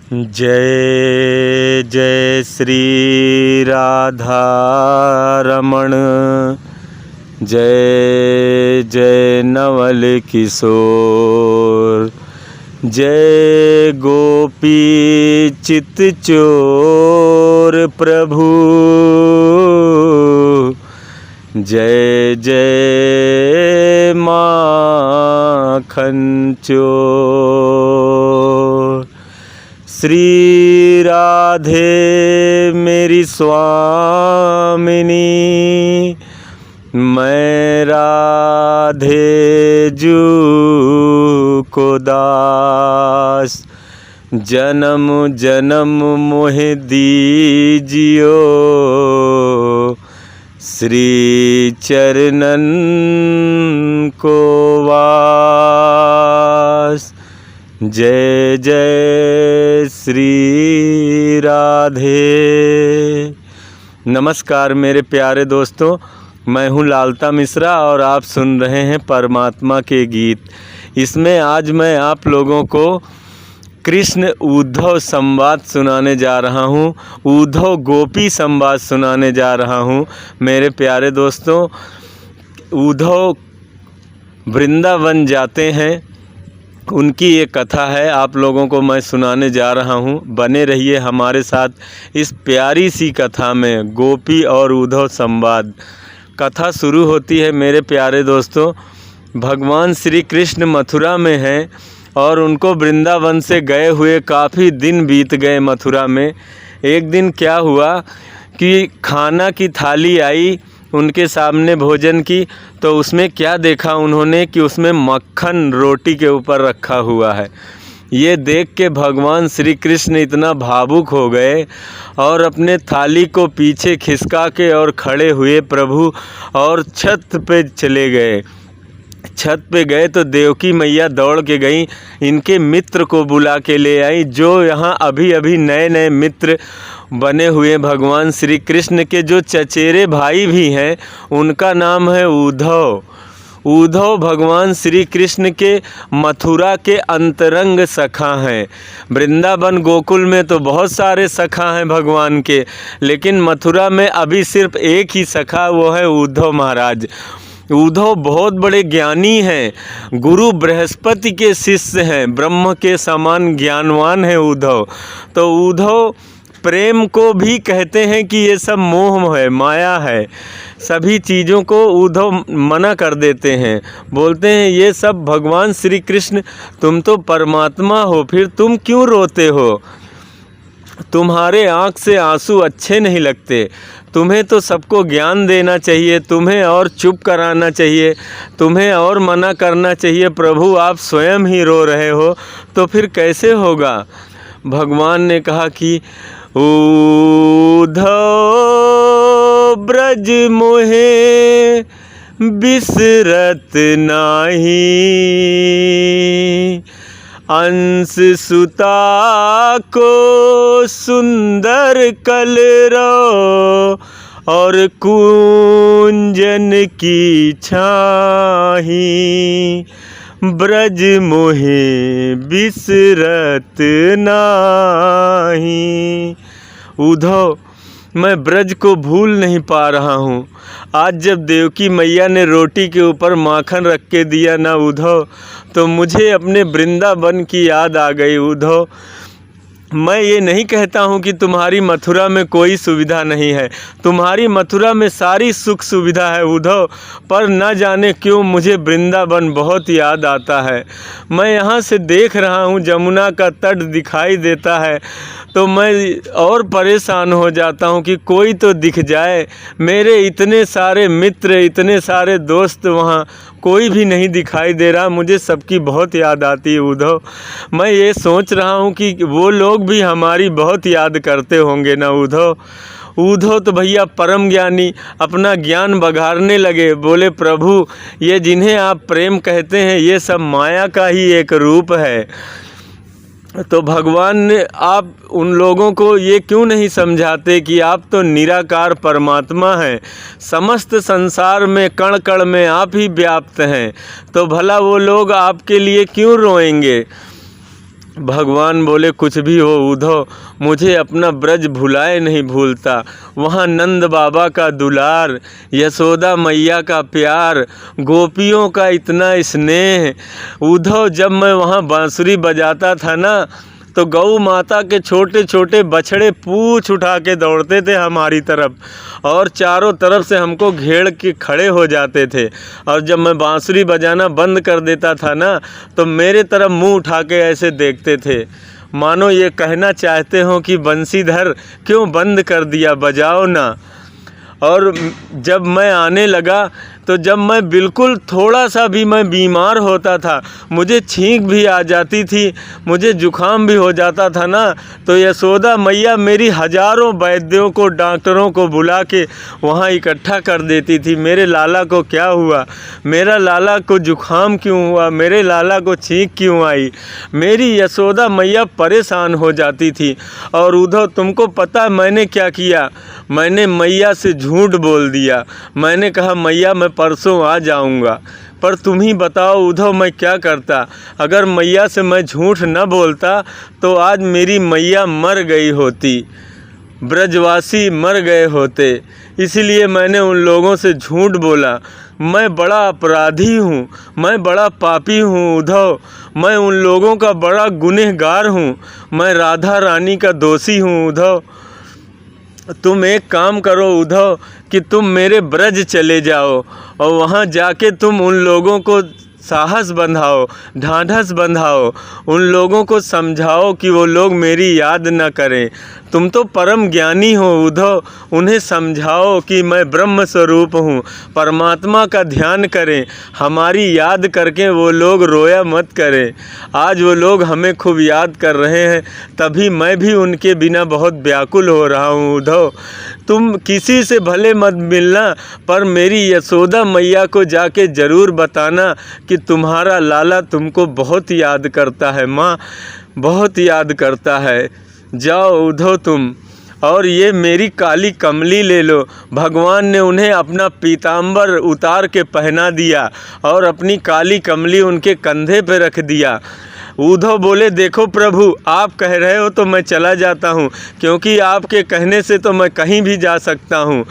जय जय श्री राधा रमण, जय जय नवल किशोर, जय गोपी चित चोर प्रभु, जय जय माखन चोर। श्री राधे मेरी स्वामिनी, मैं राधे जू को दास, जन्म जन्म मोहि दीजियो श्री चरणन को वास। जय जय श्री राधे। नमस्कार मेरे प्यारे दोस्तों, मैं हूँ लालता मिश्रा और आप सुन रहे हैं परमात्मा के गीत। इसमें आज मैं आप लोगों को कृष्ण उद्धव संवाद सुनाने जा रहा हूँ, उद्धव गोपी संवाद सुनाने जा रहा हूँ। मेरे प्यारे दोस्तों, उद्धव वृंदावन जाते हैं, उनकी ये कथा है, आप लोगों को मैं सुनाने जा रहा हूँ। बने रहिए हमारे साथ इस प्यारी सी कथा में, गोपी और उद्धव संवाद। कथा शुरू होती है मेरे प्यारे दोस्तों। भगवान श्री कृष्ण मथुरा में हैं और उनको वृंदावन से गए हुए काफ़ी दिन बीत गए मथुरा में। एक दिन क्या हुआ कि खाना की थाली आई उनके सामने भोजन की, तो उसमें क्या देखा उन्होंने कि उसमें मक्खन रोटी के ऊपर रखा हुआ है। ये देख के भगवान श्री कृष्ण इतना भावुक हो गए और अपने थाली को पीछे खिसका के और खड़े हुए प्रभु और छत पे चले गए। छत पे गए तो देवकी मैया दौड़ के गई, इनके मित्र को बुला के ले आई, जो यहाँ अभी अभी नए नए मित्र बने हुए भगवान श्री कृष्ण के जो चचेरे भाई भी हैं, उनका नाम है उद्धव। उद्धव भगवान श्री कृष्ण के मथुरा के अंतरंग सखा हैं। वृंदावन गोकुल में तो बहुत सारे सखा हैं भगवान के, लेकिन मथुरा में अभी सिर्फ एक ही सखा, वो है उद्धव महाराज। उद्धव बहुत बड़े ज्ञानी हैं, गुरु बृहस्पति के शिष्य हैं, ब्रह्म के समान ज्ञानवान हैं उद्धव। तो उद्धव प्रेम को भी कहते हैं कि ये सब मोह है, माया है। सभी चीज़ों को उद्धव मना कर देते हैं, बोलते हैं ये सब भगवान श्री कृष्ण, तुम तो परमात्मा हो, फिर तुम क्यों रोते हो? तुम्हारे आँख से आंसू अच्छे नहीं लगते। तुम्हें तो सबको ज्ञान देना चाहिए, तुम्हें और चुप कराना चाहिए, तुम्हें और मना करना चाहिए। प्रभु आप स्वयं ही रो रहे हो तो फिर कैसे होगा? भगवान ने कहा कि उद्धव ब्रज मोहे बिसरत नाही, अंश सुता को सुंदर कलरव और कुंजन की छाही, ब्रज मोहे बिसरत नाही। उद्धव मैं ब्रज को भूल नहीं पा रहा हूँ। आज जब देवकी मैया ने रोटी के ऊपर माखन रख के दिया ना उद्धव, तो मुझे अपने वृंदावन की याद आ गई। उद्धव मैं ये नहीं कहता हूँ कि तुम्हारी मथुरा में कोई सुविधा नहीं है, तुम्हारी मथुरा में सारी सुख सुविधा है उद्धव, पर न जाने क्यों मुझे वृंदावन बहुत याद आता है। मैं यहाँ से देख रहा हूँ, जमुना का तट दिखाई देता है तो मैं और परेशान हो जाता हूँ कि कोई तो दिख जाए। मेरे इतने सारे मित्र, इतने सारे दोस्त, वहाँ कोई भी नहीं दिखाई दे रहा। मुझे सबकी बहुत याद आती है उद्धव। मैं ये सोच रहा हूँ कि वो लोग भी हमारी बहुत याद करते होंगे ना उद्धव। उद्धव तो भैया परम ज्ञानी अपना ज्ञान बघारने लगे, बोले प्रभु ये जिन्हें आप प्रेम कहते हैं ये सब माया का ही एक रूप है। तो भगवान ने आप उन लोगों को ये क्यों नहीं समझाते कि आप तो निराकार परमात्मा हैं, समस्त संसार में कण कण में आप ही व्याप्त हैं, तो भला वो लोग आपके लिए क्यों रोएंगे। भगवान बोले कुछ भी हो उद्धव, मुझे अपना ब्रज भुलाए नहीं भूलता। वहाँ नंद बाबा का दुलार, यशोदा मैया का प्यार, गोपियों का इतना स्नेह। उद्धव जब मैं वहाँ बांसुरी बजाता था ना, तो गौ माता के छोटे छोटे बछड़े पूँछ उठा के दौड़ते थे हमारी तरफ और चारों तरफ से हमको घेर के खड़े हो जाते थे। और जब मैं बांसुरी बजाना बंद कर देता था ना, तो मेरे तरफ मुंह उठा के ऐसे देखते थे, मानो ये कहना चाहते हो कि बंसीधर क्यों बंद कर दिया, बजाओ ना। और जब मैं आने लगा, तो जब मैं बिल्कुल थोड़ा सा भी मैं बीमार होता था, मुझे छींक भी आ जाती थी, मुझे जुखाम भी हो जाता था ना, तो यशोदा मैया मेरी हज़ारों वैद्यों को, डॉक्टरों को बुला के वहाँ इकट्ठा कर देती थी। मेरे लाला को क्या हुआ, मेरा लाला को जुखाम क्यों हुआ, मेरे लाला को छींक क्यों आई, मेरी यशोदा मैया परेशान हो जाती थी। और उद्धव तुमको पता है मैंने क्या किया, मैंने मैया से झूठ बोल दिया। मैंने कहा मैया मैं परसों आ जाऊंगा। पर तुम ही बताओ उद्धव मैं क्या करता। अगर मैया से मैं झूठ न बोलता तो आज मेरी मैया मर गई होती, ब्रजवासी मर गए होते। इसीलिए मैंने उन लोगों से झूठ बोला। मैं बड़ा अपराधी हूँ, मैं बड़ा पापी हूँ उद्धव, मैं उन लोगों का बड़ा गुनहगार हूँ, मैं राधा रानी का दोषी हूँ उद्धव। तुम एक काम करो उद्धव कि तुम मेरे ब्रज चले जाओ और वहाँ जाके तुम उन लोगों को साहस बंधाओ, ढाढ़स बंधाओ, उन लोगों को समझाओ कि वो लोग मेरी याद न करें। तुम तो परम ज्ञानी हो उद्धव, उन्हें समझाओ कि मैं ब्रह्म स्वरूप हूँ, परमात्मा का ध्यान करें, हमारी याद करके वो लोग रोया मत करें। आज वो लोग हमें खूब याद कर रहे हैं, तभी मैं भी उनके बिना बहुत व्याकुल हो रहा हूँ उद्धव। तुम किसी से भले मत मिलना, पर मेरी यशोदा मैया को जाके ज़रूर बताना कि तुम्हारा लाला तुमको बहुत याद करता है, माँ बहुत याद करता है। जाओ उद्धव तुम। और ये मेरी काली कमली ले लो। भगवान ने उन्हें अपना पीताम्बर उतार के पहना दिया और अपनी काली कमली उनके कंधे पे रख दिया। उद्धव बोले देखो प्रभु, आप कह रहे हो तो मैं चला जाता हूँ, क्योंकि आपके कहने से तो मैं कहीं भी जा सकता हूँ।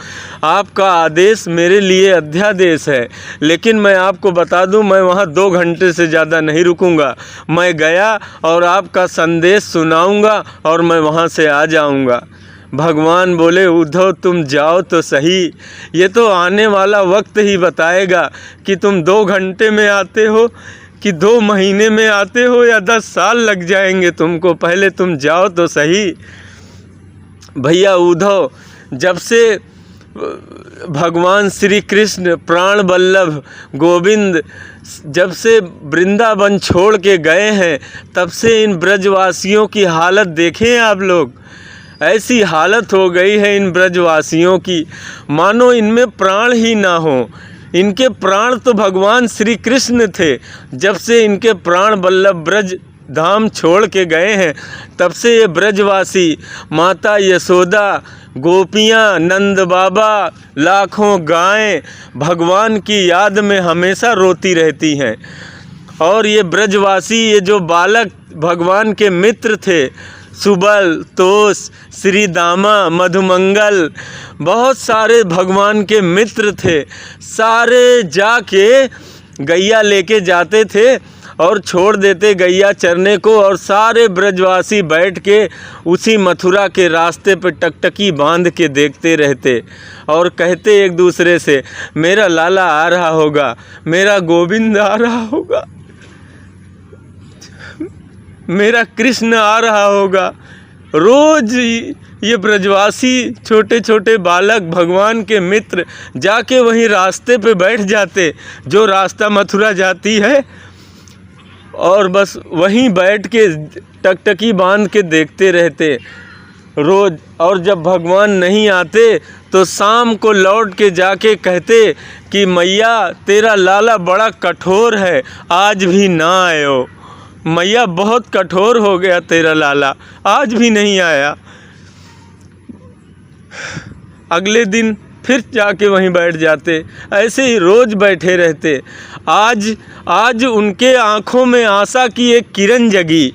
आपका आदेश मेरे लिए अध्यादेश है। लेकिन मैं आपको बता दूँ, मैं वहाँ 2 घंटे से ज़्यादा नहीं रुकूँगा। मैं गया और आपका संदेश सुनाऊँगा और मैं वहाँ से आ जाऊँगा। भगवान बोले उद्धव तुम जाओ तो सही, ये तो आने वाला वक्त ही बताएगा कि तुम 2 घंटे में आते हो कि 2 महीने में आते हो या 10 साल लग जाएंगे तुमको। पहले तुम जाओ तो सही। भैया उद्धव, जब से भगवान श्री कृष्ण प्राण वल्लभ गोविंद जब से वृंदावन छोड़ के गए हैं, तब से इन ब्रजवासियों की हालत देखें आप लोग। ऐसी हालत हो गई है इन ब्रजवासियों की, मानो इनमें प्राण ही ना हो। इनके प्राण तो भगवान श्री कृष्ण थे। जब से इनके प्राण वल्लभ ब्रज धाम छोड़ के गए हैं, तब से ये ब्रजवासी, माता यशोदा, गोपियाँ, नंद बाबा, लाखों गायें भगवान की याद में हमेशा रोती रहती हैं। और ये ब्रजवासी, ये जो बालक भगवान के मित्र थे, सुबल, तोष, श्री दामा, मधुमंगल, बहुत सारे भगवान के मित्र थे। सारे जाके गैया लेके जाते थे और छोड़ देते गैया चरने को, और सारे ब्रजवासी बैठ के उसी मथुरा के रास्ते पे टकटकी बांध के देखते रहते और कहते एक दूसरे से मेरा लाला आ रहा होगा, मेरा गोविंद आ रहा होगा, मेरा कृष्ण आ रहा होगा। रोज ये ब्रजवासी छोटे छोटे बालक भगवान के मित्र जाके वहीं रास्ते पे बैठ जाते, जो रास्ता मथुरा जाती है, और बस वहीं बैठ के टकटकी बांध के देखते रहते रोज। और जब भगवान नहीं आते तो शाम को लौट के जाके कहते कि मैया तेरा लाला बड़ा कठोर है, आज भी ना आयो। मैया बहुत कठोर हो गया तेरा लाला, आज भी नहीं आया। अगले दिन फिर जाके वहीं बैठ जाते, ऐसे ही रोज़ बैठे रहते। आज उनके आँखों में आशा की एक किरण जगी।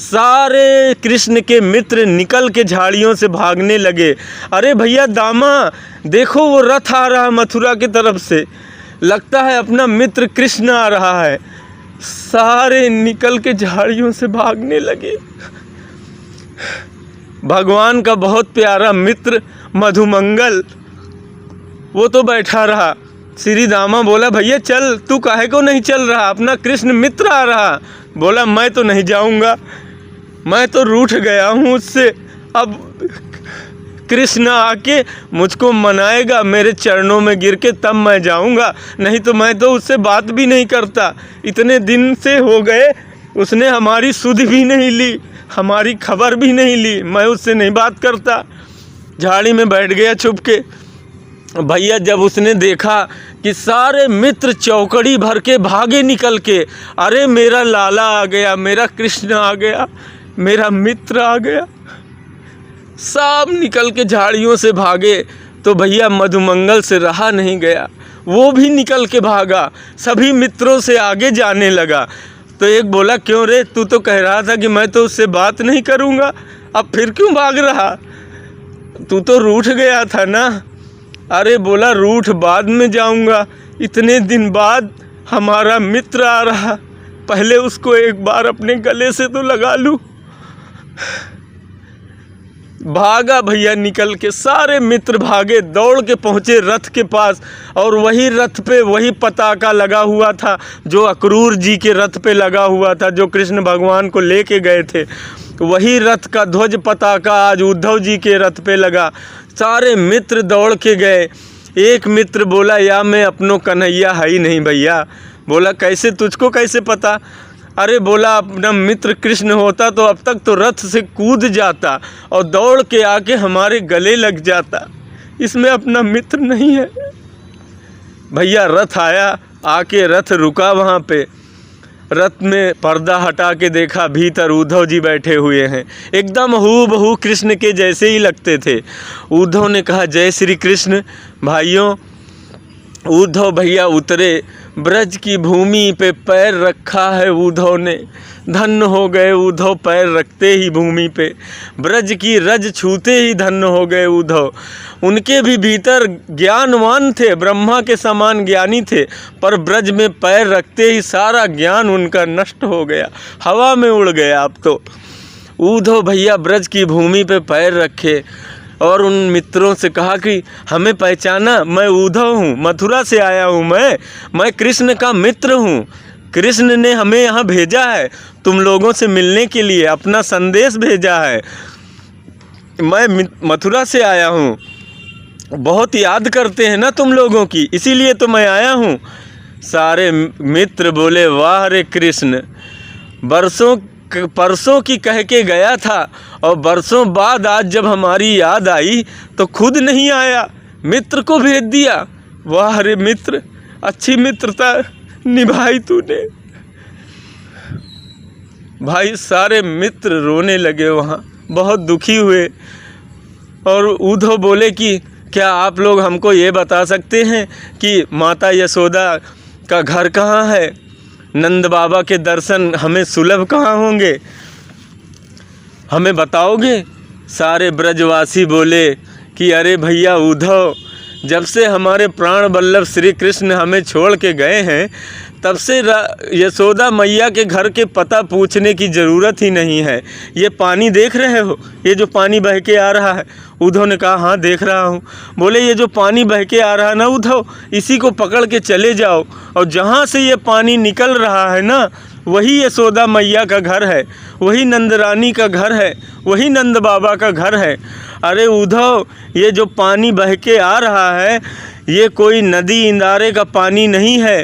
सारे कृष्ण के मित्र निकल के झाड़ियों से भागने लगे। अरे भैया दामा, देखो वो रथ आ रहा है मथुरा की तरफ से, लगता है अपना मित्र कृष्ण आ रहा है। सारे निकल के झाड़ियों से भागने लगे। भगवान का बहुत प्यारा मित्र मधुमंगल वो तो बैठा रहा। श्री दामा बोला, भैया चल, तू काहे को नहीं चल रहा, अपना कृष्ण मित्र आ रहा। बोला, मैं तो नहीं जाऊंगा, मैं तो रूठ गया हूँ उससे। अब कृष्ण आके मुझको मनाएगा, मेरे चरणों में गिर के, तब मैं जाऊंगा, नहीं तो मैं तो उससे बात भी नहीं करता। इतने दिन से हो गए, उसने हमारी सुध भी नहीं ली, हमारी खबर भी नहीं ली, मैं उससे नहीं बात करता। झाड़ी में बैठ गया छुप के। भैया जब उसने देखा कि सारे मित्र चौकड़ी भर के भागे निकल के, अरे मेरा लाला आ गया, मेरा कृष्ण आ गया, मेरा मित्र आ गया, सब निकल के झाड़ियों से भागे। तो भैया मधुमंगल से रहा नहीं गया, वो भी निकल के भागा, सभी मित्रों से आगे जाने लगा। तो एक बोला, क्यों रे, तू तो कह रहा था कि मैं तो उससे बात नहीं करूँगा, अब फिर क्यों भाग रहा, तू तो रूठ गया था ना। अरे बोला, रूठ बाद में जाऊंगा, इतने दिन बाद हमारा मित्र आ रहा, पहले उसको एक बार अपने गले से तो लगा लूं। भागा भैया निकल के, सारे मित्र भागे, दौड़ के पहुँचे रथ के पास। और वही रथ पे वही पताका लगा हुआ था जो अक्रूर जी के रथ पे लगा हुआ था, जो कृष्ण भगवान को लेके गए थे। वही रथ का ध्वज पताका आज उद्धव जी के रथ पे लगा। सारे मित्र दौड़ के गए। एक मित्र बोला, या मैं अपनों कन्हैया है ही नहीं भैया। बोला, कैसे, तुझको कैसे पता। अरे बोला, अपना मित्र कृष्ण होता तो अब तक तो रथ से कूद जाता और दौड़ के आके हमारे गले लग जाता, इसमें अपना मित्र नहीं है। भैया रथ आया, आके रथ रुका वहाँ पे। रथ में पर्दा हटा के देखा, भीतर उद्धव जी बैठे हुए हैं, एकदम हूबहू कृष्ण के जैसे ही लगते थे। उद्धव ने कहा, जय श्री कृष्ण। भाइयों, उद्धव भैया उतरे, ब्रज की भूमि पे पैर रखा है उद्धव ने, धन्य हो गए उद्धव, पैर रखते ही भूमि पे, ब्रज की रज छूते ही धन्य हो गए उद्धव। उनके भी भीतर ज्ञानवान थे, ब्रह्मा के समान ज्ञानी थे, पर ब्रज में पैर रखते ही सारा ज्ञान उनका नष्ट हो गया, हवा में उड़ गया। अब तो उद्धव भैया ब्रज की भूमि पे पैर रखे और उन मित्रों से कहा कि हमें पहचाना, मैं उद्धव हूँ, मथुरा से आया हूँ, मैं कृष्ण का मित्र हूँ। कृष्ण ने हमें यहाँ भेजा है तुम लोगों से मिलने के लिए, अपना संदेश भेजा है। मैं मथुरा से आया हूँ, बहुत याद करते हैं ना तुम लोगों की, इसीलिए तो मैं आया हूँ। सारे मित्र बोले, वाह रे कृष्ण, परसों की कह के गया था और बरसों बाद आज जब हमारी याद आई तो खुद नहीं आया, मित्र को भेज दिया। वाह रे मित्र, अच्छी मित्रता निभाई तूने। भाई सारे मित्र रोने लगे वहाँ, बहुत दुखी हुए। और उद्धव बोले कि क्या आप लोग हमको ये बता सकते हैं कि माता यशोदा का घर कहाँ है, नंद बाबा के दर्शन हमें सुलभ कहाँ होंगे, हमें बताओगे। सारे ब्रजवासी बोले कि अरे भैया उद्धव, जब से हमारे प्राण वल्लभ श्री कृष्ण हमें छोड़ के गए हैं, तब से यशोदा मैया के घर के पता पूछने की ज़रूरत ही नहीं है। ये पानी देख रहे हो, ये जो पानी बह के आ रहा है। उद्धव ने कहा, हाँ देख रहा हूँ। बोले, ये जो पानी बह के आ रहा है ना उद्धव, इसी को पकड़ के चले जाओ और जहाँ से ये पानी निकल रहा है ना, वही यशोदा मैया का घर है, वही नंद रानी का घर है, वही नंद बाबा का घर है। अरे उद्धव, ये जो पानी बह के आ रहा है, ये कोई नदी इंदारे का पानी नहीं है,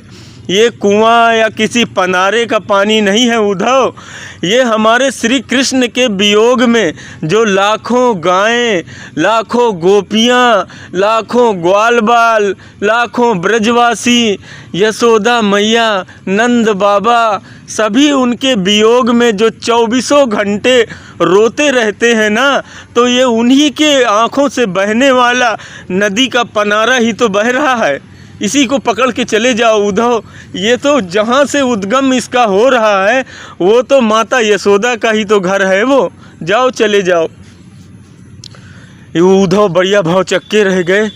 ये कुआं या किसी पनारे का पानी नहीं है उद्धव। ये हमारे श्री कृष्ण के वियोग में जो लाखों गायें, लाखों गोपियाँ, लाखों ग्वाल बाल, लाखों ब्रजवासी, यशोदा मैया, नंद बाबा, सभी उनके वियोग में जो 24 घंटे रोते रहते हैं ना, तो ये उन्हीं के आँखों से बहने वाला नदी का पनारा ही तो बह रहा है। इसी को पकड़ के चले जाओ उद्धव, ये तो जहाँ से उद्गम इसका हो रहा है वो तो माता यशोदा का ही तो घर है, वो जाओ चले जाओ। उद्धव बढ़िया भौचक्के रह गए।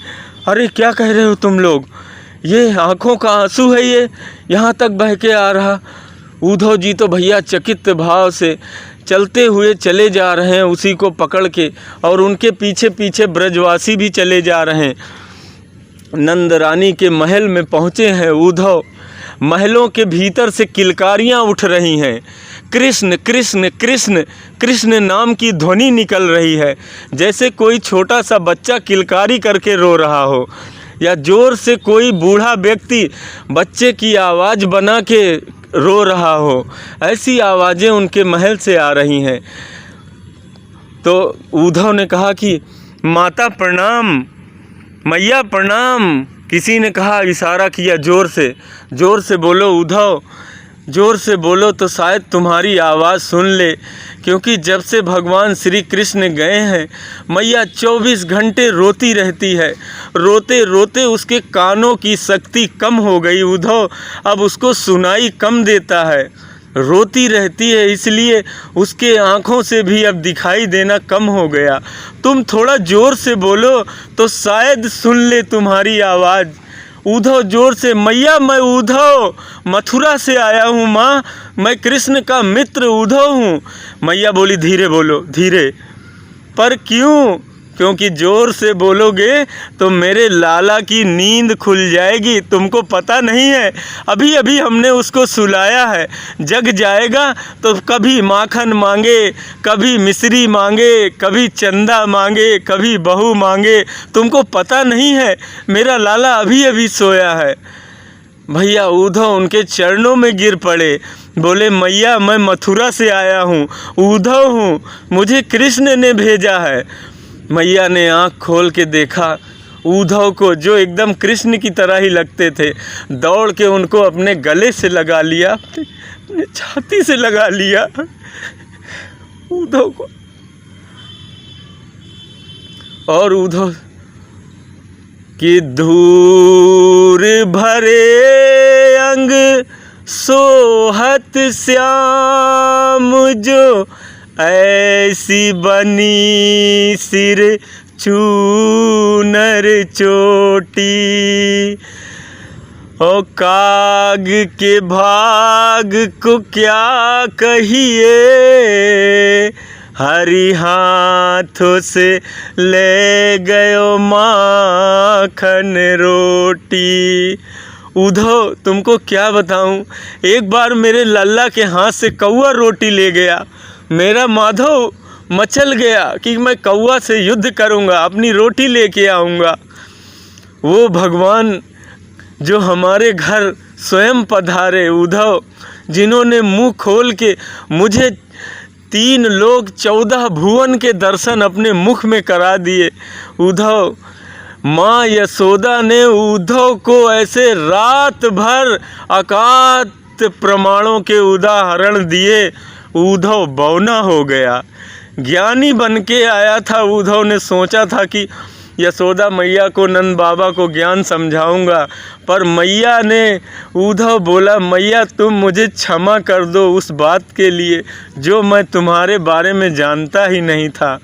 अरे क्या कह रहे हो तुम लोग, ये आँखों का आंसू है, ये यहाँ तक बह के आ रहा। उद्धव जी तो भैया चकित भाव से चलते हुए चले जा रहे हैं उसी को पकड़ के, और उनके पीछे पीछे ब्रजवासी भी चले जा रहे हैं। नंद रानी के महल में पहुँचे हैं उद्धव। महलों के भीतर से किलकारियाँ उठ रही हैं, कृष्ण कृष्ण कृष्ण कृष्ण नाम की ध्वनि निकल रही है, जैसे कोई छोटा सा बच्चा किलकारी करके रो रहा हो, या ज़ोर से कोई बूढ़ा व्यक्ति बच्चे की आवाज़ बना के रो रहा हो। ऐसी आवाज़ें उनके महल से आ रही हैं। तो उद्धव ने कहा कि माता प्रणाम, मैया प्रणाम। किसी ने कहा, इशारा किया ज़ोर से बोलो उद्धव, ज़ोर से बोलो तो शायद तुम्हारी आवाज़ सुन ले, क्योंकि जब से भगवान श्री कृष्ण गए हैं मैया 24 घंटे रोती रहती है। रोते रोते उसके कानों की शक्ति कम हो गई उद्धव, अब उसको सुनाई कम देता है। रोती रहती है इसलिए उसके आँखों से भी अब दिखाई देना कम हो गया। तुम थोड़ा ज़ोर से बोलो तो शायद सुन ले तुम्हारी आवाज़। उद्धव ज़ोर से, मैया मैं उद्धव मथुरा से आया हूँ माँ, मैं कृष्ण का मित्र उद्धव हूँ। मैया बोली, धीरे बोलो धीरे। पर क्यों? क्योंकि ज़ोर से बोलोगे तो मेरे लाला की नींद खुल जाएगी, तुमको पता नहीं है। अभी अभी हमने उसको सुलाया है, जग जाएगा तो कभी माखन मांगे, कभी मिश्री मांगे, कभी चंदा मांगे, कभी बहू मांगे। तुमको पता नहीं है, मेरा लाला अभी अभी सोया है। भैया उद्धव उनके चरणों में गिर पड़े, बोले मैया मैं मथुरा से आया हूँ, उद्धव हूँ, मुझे कृष्ण ने भेजा है। मैया ने आँख खोल के देखा उद्धव को, जो एकदम कृष्ण की तरह ही लगते थे। दौड़ के उनको अपने गले से लगा लिया, अपने छाती से लगा लिया उद्धव को, और उद्धव की धूर भरे अंग सोहत श्याम, जो ऐसी बनी सिर चूनर चोटी। ओ काग के भाग को क्या कहिए, हरि हाथों से ले गयो माखन रोटी। उद्धव तुमको क्या बताऊं, एक बार मेरे लल्ला के हाथ से कौआ रोटी ले गया, मेरा माधव मचल गया कि मैं कौआ से युद्ध करूंगा, अपनी रोटी लेके आऊँगा। वो भगवान जो हमारे घर स्वयं पधारे उद्धव, जिन्होंने मुंह खोल के मुझे 3 लोक 14 भुवन के दर्शन अपने मुख में करा दिए उद्धव। माँ यशोदा ने उद्धव को ऐसे रात भर अकात प्रमाणों के उदाहरण दिए, उद्धव बौना हो गया। ज्ञानी बन के आया था उद्धव ने सोचा था कि यशोदा मैया को, नंद बाबा को ज्ञान समझाऊंगा, पर मैया ने, उद्धव बोला मैया तुम मुझे क्षमा कर दो उस बात के लिए जो मैं तुम्हारे बारे में जानता ही नहीं था।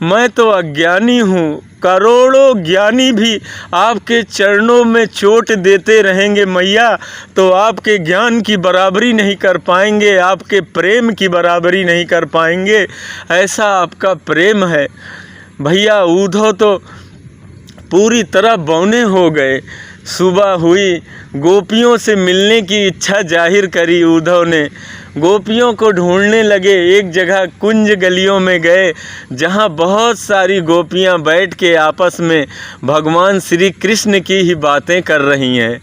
मैं तो अज्ञानी हूँ, करोड़ों ज्ञानी भी आपके चरणों में चोट देते रहेंगे मैया तो आपके ज्ञान की बराबरी नहीं कर पाएंगे, आपके प्रेम की बराबरी नहीं कर पाएंगे। ऐसा आपका प्रेम है। भैया उद्धव तो पूरी तरह बौने हो गए। सुबह हुई, गोपियों से मिलने की इच्छा जाहिर करी उद्धव ने, गोपियों को ढूंढने लगे। एक जगह कुंज गलियों में गए जहाँ बहुत सारी गोपियाँ बैठ के आपस में भगवान श्री कृष्ण की ही बातें कर रही हैं।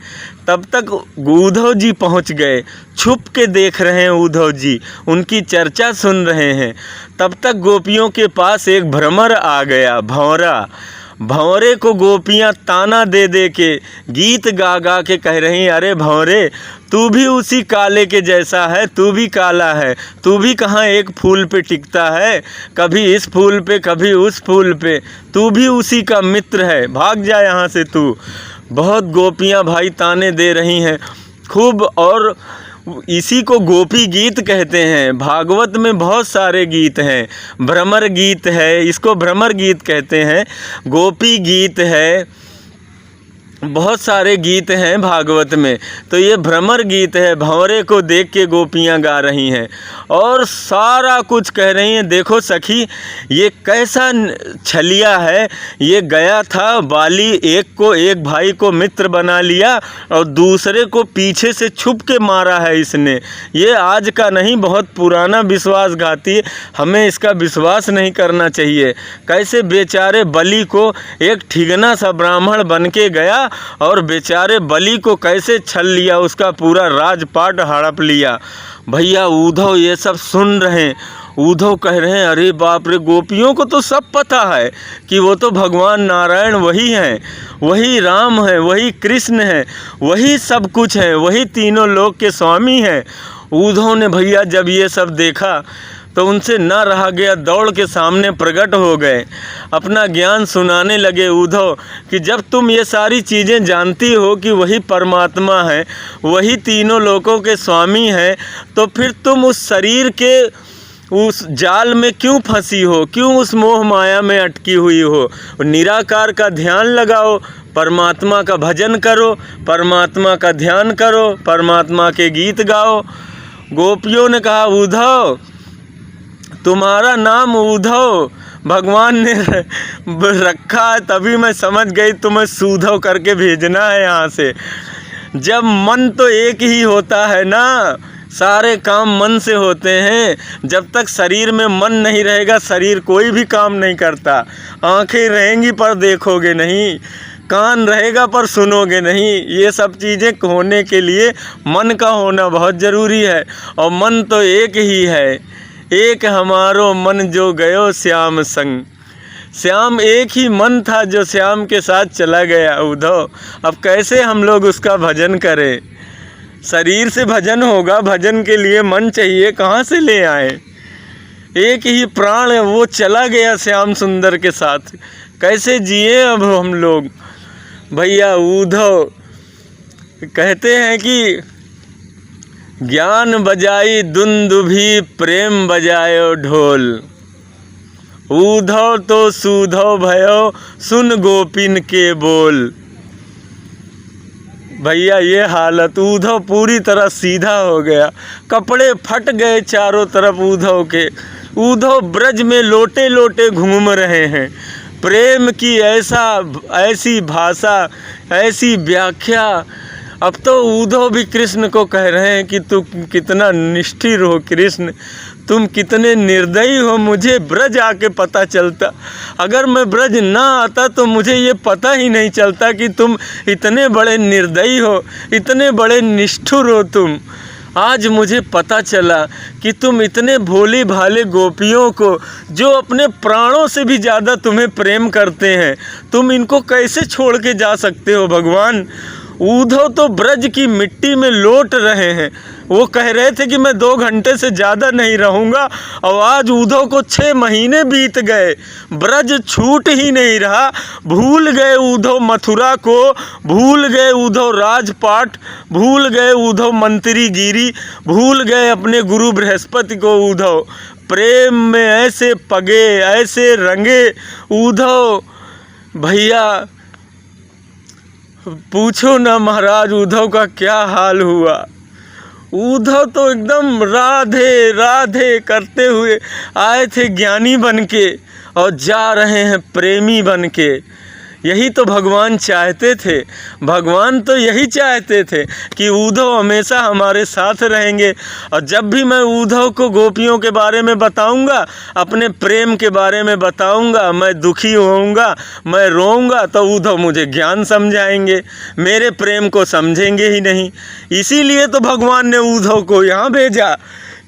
तब तक उद्धव जी पहुँच गए, छुप के देख रहे हैं उद्धव जी, उनकी चर्चा सुन रहे हैं। तब तक गोपियों के पास एक भ्रमर आ गया, भंवरा। भंवरे को गोपियाँ ताना दे दे के, गीत गा गा के कह रही, अरे भंवरे तू भी उसी काले के जैसा है, तू भी काला है, तू भी कहाँ एक फूल पे टिकता है, कभी इस फूल पे कभी उस फूल पे, तू भी उसी का मित्र है, भाग जा यहाँ से तू। बहुत गोपियाँ भाई ताने दे रही हैं खूब, और इसी को गोपी गीत कहते हैं। भागवत में बहुत सारे गीत हैं, भ्रमर गीत है, इसको भ्रमर गीत कहते हैं, गोपी गीत है, बहुत सारे गीत हैं भागवत में। तो ये भ्रमर गीत है, भंवरे को देख के गोपियाँ गा रही हैं और सारा कुछ कह रही हैं। देखो सखी, ये कैसा छलिया है, ये गया था बाली, एक भाई को मित्र बना लिया और दूसरे को पीछे से छुप के मारा है इसने। ये आज का नहीं, बहुत पुराना विश्वासघाती है, हमें इसका विश्वास नहीं करना चाहिए। कैसे बेचारे बलि को एक ठिगना सा ब्राह्मण बन के गया और बेचारे बलि को कैसे छल लिया, उसका पूरा राजपाट हड़प लिया। भैया उद्धव ये सब सुन रहे हैं, उद्धव कह रहे हैं अरे बाप रे, गोपियों को तो सब पता है कि वो तो भगवान नारायण वही हैं, वही राम है, वही कृष्ण है, वही सब कुछ है, वही तीनों लोक के स्वामी हैं। उद्धव ने भैया जब ये सब देखा तो उनसे ना रहा गया, दौड़ के सामने प्रकट हो गए, अपना ज्ञान सुनाने लगे उद्धव कि जब तुम ये सारी चीज़ें जानती हो कि वही परमात्मा है, वही तीनों लोकों के स्वामी हैं, तो फिर तुम उस शरीर के उस जाल में क्यों फंसी हो, क्यों उस मोह माया में अटकी हुई हो। निराकार का ध्यान लगाओ, परमात्मा का भजन करो, परमात्मा का ध्यान करो, परमात्मा के गीत गाओ। गोपियों ने कहा उद्धव तुम्हारा नाम उद्धव भगवान ने रखा है, तभी मैं समझ गई तुम्हें सूधव करके भेजना है यहाँ से। जब मन तो एक ही होता है ना, सारे काम मन से होते हैं। जब तक शरीर में मन नहीं रहेगा शरीर कोई भी काम नहीं करता। आंखें रहेंगी पर देखोगे नहीं, कान रहेगा पर सुनोगे नहीं। ये सब चीज़ें होने के लिए मन का होना बहुत ज़रूरी है, और मन तो एक ही है। एक हमारो मन जो गयो श्याम संग, श्याम एक ही मन था जो श्याम के साथ चला गया उद्धव। अब कैसे हम लोग उसका भजन करें? शरीर से भजन होगा, भजन के लिए मन चाहिए, कहाँ से ले आए? एक ही प्राण है, वो चला गया श्याम सुंदर के साथ, कैसे जिए अब हम लोग? भैया उद्धव कहते हैं कि ज्ञान बजाई दुंदुभी प्रेम बजायो ढोल, उद्धव तो सूधव भयो सुन गोपिन के बोल। भैया ये हालत, उद्धव पूरी तरह सीधा हो गया, कपड़े फट गए चारों तरफ उद्धव के। उद्धव ब्रज में लोटे लोटे घूम रहे हैं। प्रेम की ऐसी भाषा, ऐसी व्याख्या। अब तो उद्धव भी कृष्ण को कह रहे हैं कि तुम कितना निष्ठुर हो कृष्ण, तुम कितने निर्दयी हो। मुझे ब्रज आके पता चलता, अगर मैं ब्रज ना आता तो मुझे ये पता ही नहीं चलता कि तुम इतने बड़े निर्दयी हो, इतने बड़े निष्ठुर हो तुम। आज मुझे पता चला कि तुम इतने भोले भाले गोपियों को, जो अपने प्राणों से भी ज़्यादा तुम्हें प्रेम करते हैं, तुम इनको कैसे छोड़ के जा सकते हो भगवान? उद्धव तो ब्रज की मिट्टी में लौट रहे हैं। वो कह रहे थे कि मैं 2 घंटे से ज़्यादा नहीं रहूँगा, और आज उद्धव को 6 महीने बीत गए, ब्रज छूट ही नहीं रहा। भूल गए उद्धव मथुरा को, भूल गए उद्धव राजपाट, भूल गए उद्धव मंत्रीगिरी, भूल गए अपने गुरु बृहस्पति को। उद्धव प्रेम में ऐसे पगे, ऐसे रंगे उद्धव, भैया पूछो ना महाराज उद्धव का क्या हाल हुआ। उद्धव तो एकदम राधे राधे करते हुए आए थे ज्ञानी बन के, और जा रहे हैं प्रेमी बन के। यही तो भगवान चाहते थे, भगवान तो यही चाहते थे कि उद्धव हमेशा हमारे साथ रहेंगे। और जब भी मैं उद्धव को गोपियों के बारे में बताऊंगा, अपने प्रेम के बारे में बताऊंगा, मैं दुखी होऊंगा, मैं रोऊंगा, तो उद्धव मुझे ज्ञान समझाएंगे, मेरे प्रेम को समझेंगे ही नहीं। इसीलिए तो भगवान ने उद्धव को यहाँ भेजा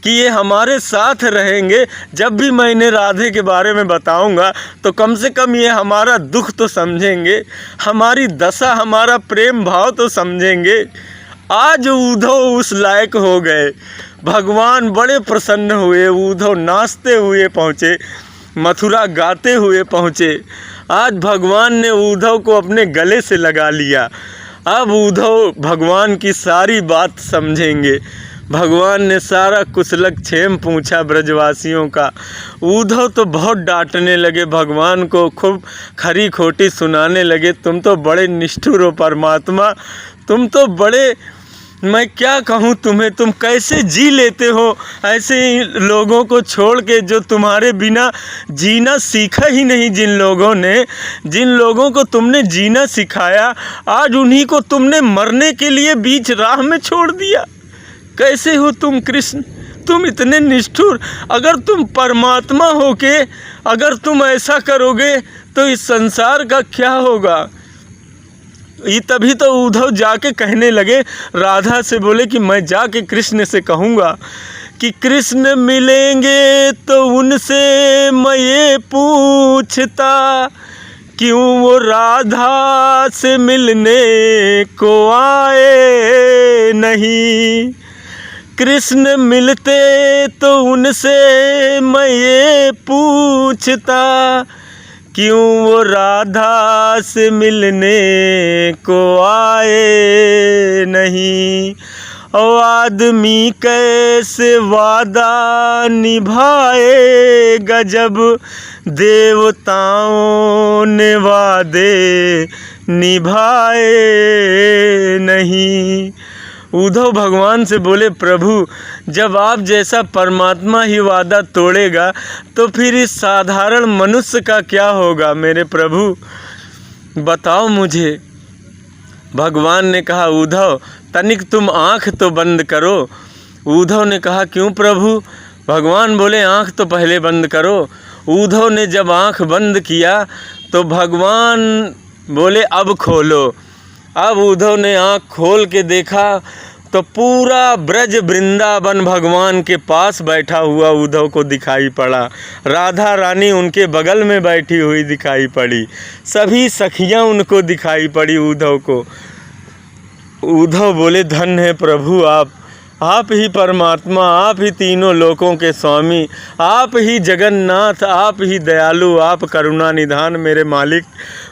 कि ये हमारे साथ रहेंगे। जब भी मैं इन्हें राधे के बारे में बताऊंगा तो कम से कम ये हमारा दुख तो समझेंगे, हमारी दशा, हमारा प्रेम भाव तो समझेंगे। आज उद्धव उस लायक हो गए, भगवान बड़े प्रसन्न हुए। उद्धव नाचते हुए पहुँचे, मथुरा गाते हुए पहुँचे। आज भगवान ने उद्धव को अपने गले से लगा लिया। अब उद्धव भगवान की सारी बात समझेंगे। भगवान ने सारा कुशलक्षेम पूछा ब्रजवासियों का। उद्धव तो बहुत डांटने लगे भगवान को, खूब खरी खोटी सुनाने लगे। तुम तो बड़े निष्ठुर हो परमात्मा, तुम तो बड़े, मैं क्या कहूँ तुम्हें, तुम कैसे जी लेते हो ऐसे ही लोगों को छोड़ के जो तुम्हारे बिना जीना सीखा ही नहीं। जिन लोगों को तुमने जीना सिखाया, आज उन्हीं को तुमने मरने के लिए बीच राह में छोड़ दिया। कैसे हो तुम कृष्ण, तुम इतने निष्ठुर। अगर तुम परमात्मा हो के अगर तुम ऐसा करोगे तो इस संसार का क्या होगा। ये तभी तो उद्धव जाके कहने लगे, राधा से बोले कि मैं जाके कृष्ण से कहूँगा कि कृष्ण मिलेंगे तो उनसे मैं ये पूछता, क्यों वो राधा से मिलने को आए नहीं। कृष्ण मिलते तो उनसे मैं ये पूछता, क्यों वो राधा से मिलने को आए नहीं। और आदमी कैसे वादा निभाएगा जब देवताओं ने वादे निभाए नहीं। उद्धव भगवान से बोले, प्रभु जब आप जैसा परमात्मा ही वादा तोड़ेगा तो फिर इस साधारण मनुष्य का क्या होगा। मेरे प्रभु बताओ मुझे। भगवान ने कहा, उद्धव तनिक तुम आँख तो बंद करो। उद्धव ने कहा, क्यों प्रभु। भगवान बोले, आँख तो पहले बंद करो। उद्धव ने जब आँख बंद किया तो भगवान बोले, अब खोलो। अब उद्धव ने आँख खोल के देखा तो पूरा ब्रज वृंदावन भगवान के पास बैठा हुआ उद्धव को दिखाई पड़ा। राधा रानी उनके बगल में बैठी हुई दिखाई पड़ी। सभी सखियाँ उनको दिखाई पड़ी उद्धव को। उद्धव बोले, धन्य है प्रभु आप ही परमात्मा, आप ही तीनों लोकों के स्वामी, आप ही जगन्नाथ, आप ही दयालु, आप करुणा निधान। मेरे मालिक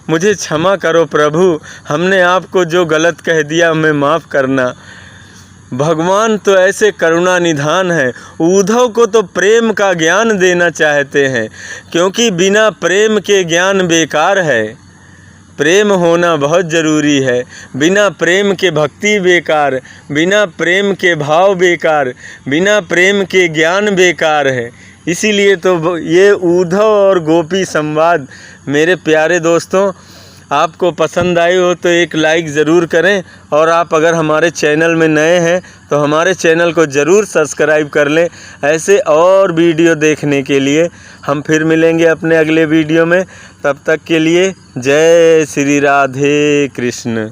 मुझे क्षमा करो प्रभु, हमने आपको जो गलत कह दिया हमें माफ़ करना। भगवान तो ऐसे करुणा निधान है, उद्धव को तो प्रेम का ज्ञान देना चाहते हैं, क्योंकि बिना प्रेम के ज्ञान बेकार है। प्रेम होना बहुत ज़रूरी है। बिना प्रेम के भक्ति बेकार, बिना प्रेम के भाव बेकार, बिना प्रेम के ज्ञान बेकार है। इसीलिए तो ये उद्धव और गोपी संवाद मेरे प्यारे दोस्तों, आपको पसंद आई हो तो एक लाइक ज़रूर करें। और आप अगर हमारे चैनल में नए हैं तो हमारे चैनल को ज़रूर सब्सक्राइब कर लें ऐसे और वीडियो देखने के लिए। हम फिर मिलेंगे अपने अगले वीडियो में, तब तक के लिए जय श्री राधे कृष्ण।